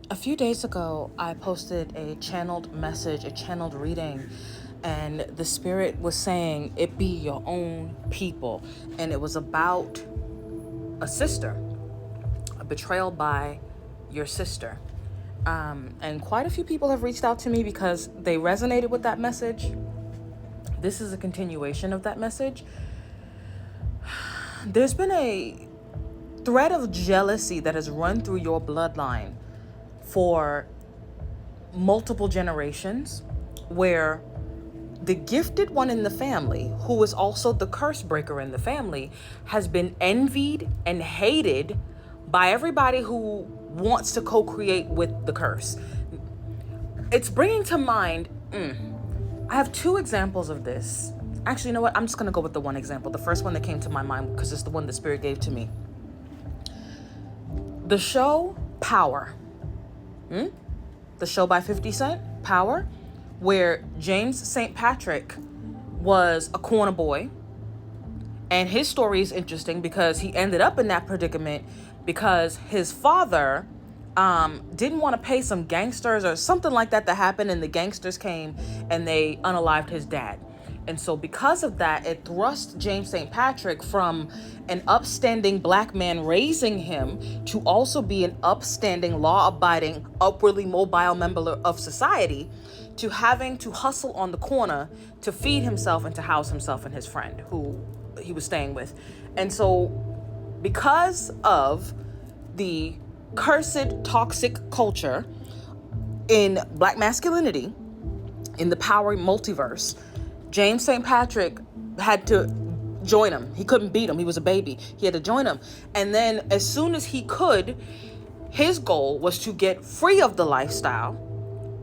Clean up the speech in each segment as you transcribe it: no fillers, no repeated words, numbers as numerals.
A few days ago, I posted a channeled message, a channeled reading, and the spirit was saying, "It be your own people." And it was about a sister, a betrayal by your sister. And quite a few people have reached out to me because they resonated with that message. This is a continuation of that message. There's been a thread of jealousy that has run through your bloodline for multiple generations, where the gifted one in the family, who is also the curse breaker in the family, has been envied and hated by everybody who wants to co-create with the curse. It's bringing to mind, I have two examples of this. Actually, you know what? I'm just going to go with the one example. The first one that came to my mind, because it's the one the Spirit gave to me. The show Power. The show by 50 Cent, Power, where James St. Patrick was a corner boy. And his story is interesting because he ended up in that predicament because his father didn't want to pay some gangsters or something like that happened, and the gangsters came and they unalived his dad. And so because of that, it thrust James St. Patrick from an upstanding black man raising him to also be an upstanding, law-abiding, upwardly mobile member of society, to having to hustle on the corner to feed himself and to house himself and his friend who he was staying with. And so because of the cursed toxic culture in black masculinity, in the power multiverse, James St. Patrick had to join him. He couldn't beat him. He was a baby. He had to join him. And then as soon as he could, his goal was to get free of the lifestyle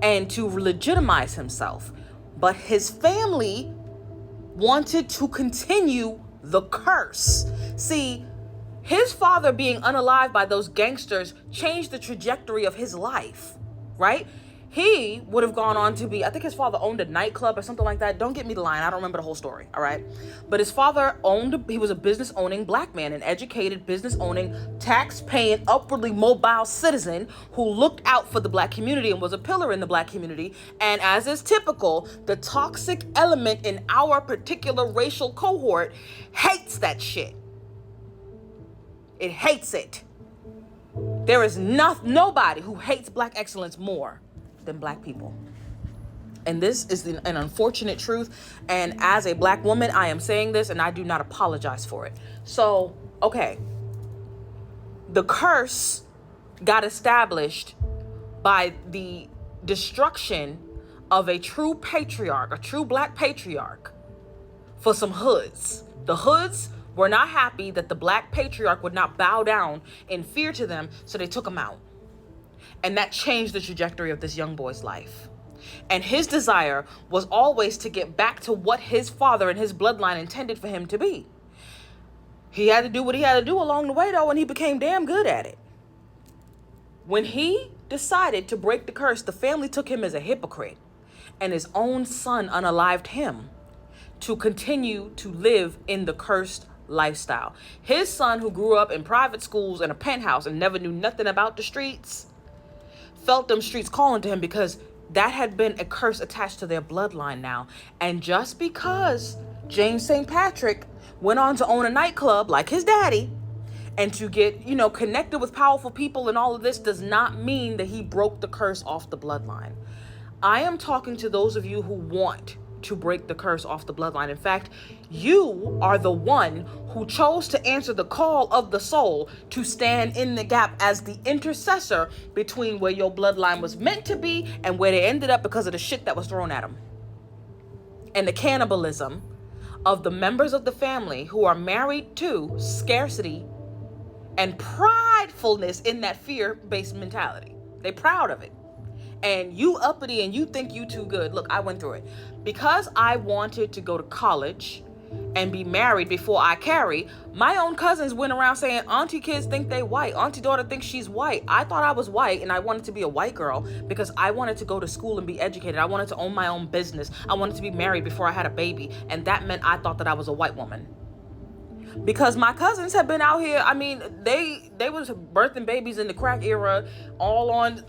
and to legitimize himself. But his family wanted to continue the curse. See, his father being unalived by those gangsters changed the trajectory of his life, right? He would have gone on to be, I think his father owned a nightclub or something like that. Don't get me the line. I don't remember the whole story. All right. But his father he was a business owning black man, an educated business owning, tax paying, upwardly mobile citizen who looked out for the black community and was a pillar in the black community. And as is typical, the toxic element in our particular racial cohort hates that shit. It hates it. There is nobody who hates black excellence more than black people. And this is an unfortunate truth. And as a black woman, I am saying this and I do not apologize for it. So, okay. The curse got established by the destruction of a true patriarch, a true black patriarch, for some hoods. The hoods were not happy that the black patriarch would not bow down in fear to them, so they took him out. And that changed the trajectory of this young boy's life. And his desire was always to get back to what his father and his bloodline intended for him to be. He had to do what he had to do along the way, though, and he became damn good at it. When he decided to break the curse, the family took him as a hypocrite, and his own son unalived him to continue to live in the cursed lifestyle. His son, who grew up in private schools in a penthouse and never knew nothing about the streets, felt them streets calling to him because that had been a curse attached to their bloodline now. And just because James St. Patrick went on to own a nightclub like his daddy and to get, connected with powerful people and all of this does not mean that he broke the curse off the bloodline. I am talking to those of you who want to break the curse off the bloodline. In fact, you are the one who chose to answer the call of the soul to stand in the gap as the intercessor between where your bloodline was meant to be and where they ended up because of the shit that was thrown at them. And the cannibalism of the members of the family who are married to scarcity and pridefulness in that fear-based mentality. They're proud of it. And you uppity and you think you too good. Look, I went through it. Because I wanted to go to college and be married before I carry, my own cousins went around saying, auntie kids think they white. Auntie daughter thinks she's white. I thought I was white and I wanted to be a white girl because I wanted to go to school and be educated. I wanted to own my own business. I wanted to be married before I had a baby. And that meant I thought that I was a white woman. Because my cousins have been out here. I mean, they was birthing babies in the crack era, all on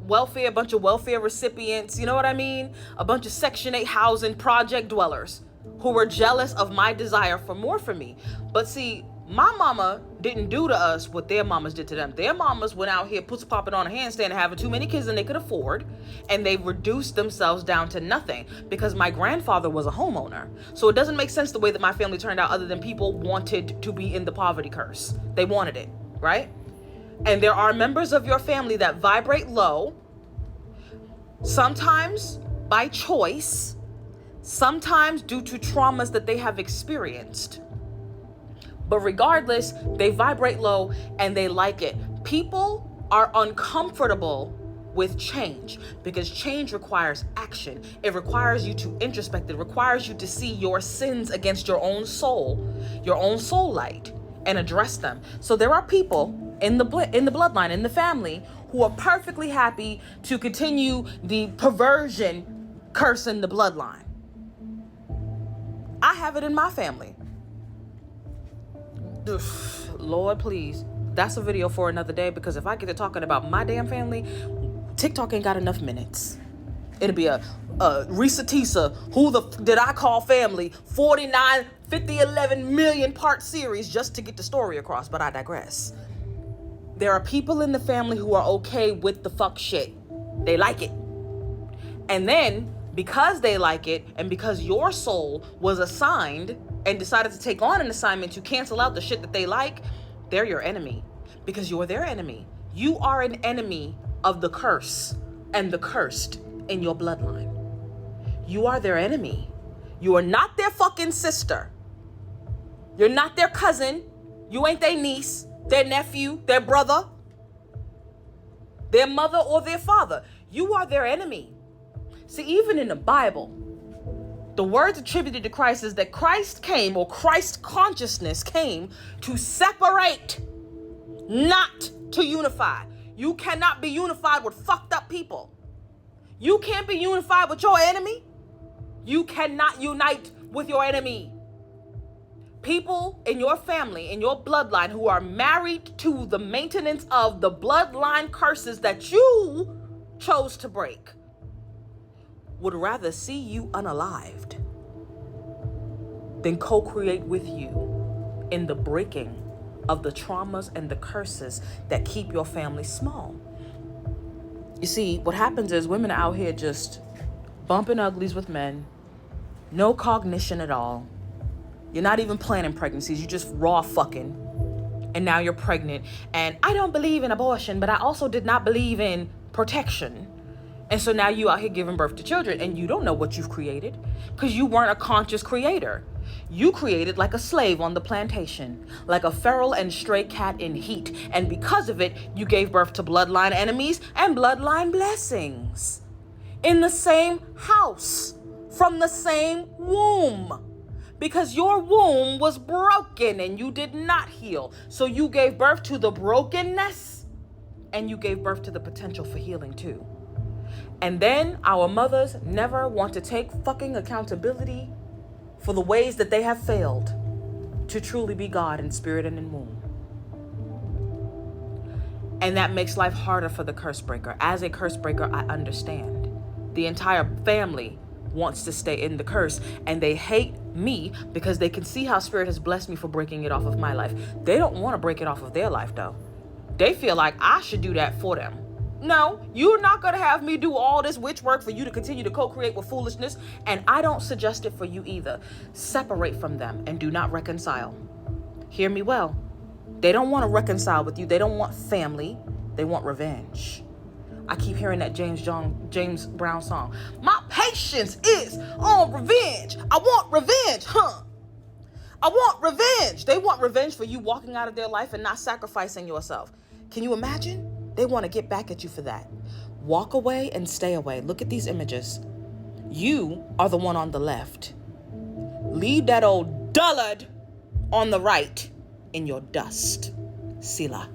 welfare, a bunch of welfare recipients, you know what I mean? A bunch of Section 8 housing project dwellers who were jealous of my desire for more for me. But see, my mama didn't do to us what their mamas did to them. Their mamas went out here pussy popping on a handstand and having too many kids than they could afford, and they reduced themselves down to nothing because my grandfather was a homeowner. So it doesn't make sense the way that my family turned out, other than people wanted to be in the poverty curse. They wanted it, right? And there are members of your family that vibrate low, sometimes by choice, sometimes due to traumas that they have experienced. But regardless, they vibrate low and they like it. People are uncomfortable with change because change requires action. It requires you to introspect. It requires you to see your sins against your own soul light, and address them. So there are people in the bloodline, in the family, who are perfectly happy to continue the perversion curse in the bloodline. I have it in my family. Lord, please. That's a video for another day, because if I get to talking about my damn family, TikTok ain't got enough minutes. It'll be a Risa Tisa, who the did I call family, 49, 50, 11 million part series just to get the story across, but I digress. There are people in the family who are okay with the fuck shit. They like it. And then, because they like it, and because your soul was assigned and decided to take on an assignment to cancel out the shit that they like, they're your enemy. Because you're their enemy. You are an enemy of the curse and the cursed in your bloodline. You are their enemy. You are not their fucking sister. You're not their cousin. You ain't their niece, their nephew, their brother, their mother, or their father. You are their enemy. See, even in the Bible, the words attributed to Christ is that Christ came, or Christ consciousness came, to separate, not to unify. You cannot be unified with fucked up people. You can't be unified with your enemy. You cannot unite with your enemy. People in your family, in your bloodline, who are married to the maintenance of the bloodline curses that you chose to break, would rather see you unalived than co-create with you in the breaking of the traumas and the curses that keep your family small. You see, what happens is women are out here just bumping uglies with men, no cognition at all. You're not even planning pregnancies, you just raw fucking, and now you're pregnant. And I don't believe in abortion, but I also did not believe in protection. And so now you out here giving birth to children, and you don't know what you've created because you weren't a conscious creator. You created like a slave on the plantation, like a feral and stray cat in heat. And because of it, you gave birth to bloodline enemies and bloodline blessings in the same house, from the same womb, because your womb was broken and you did not heal. So you gave birth to the brokenness, and you gave birth to the potential for healing too. And then our mothers never want to take fucking accountability for the ways that they have failed to truly be God in spirit and in womb. And that makes life harder for the curse breaker. As a curse breaker, I understand. The entire family wants to stay in the curse, and they hate me because they can see how spirit has blessed me for breaking it off of my life. They don't want to break it off of their life though. They feel like I should do that for them. No, you're not going to have me do all this witch work for you to continue to co-create with foolishness. And I don't suggest it for you either. Separate from them and do not reconcile. Hear me well. They don't want to reconcile with you. They don't want family. They want revenge. I keep hearing that James Brown song. My patience is on revenge. I want revenge, huh? I want revenge. They want revenge for you walking out of their life and not sacrificing yourself. Can you imagine? They want to get back at you for that. Walk away and stay away. Look at these images. You are the one on the left. Leave that old dullard on the right in your dust. Selah.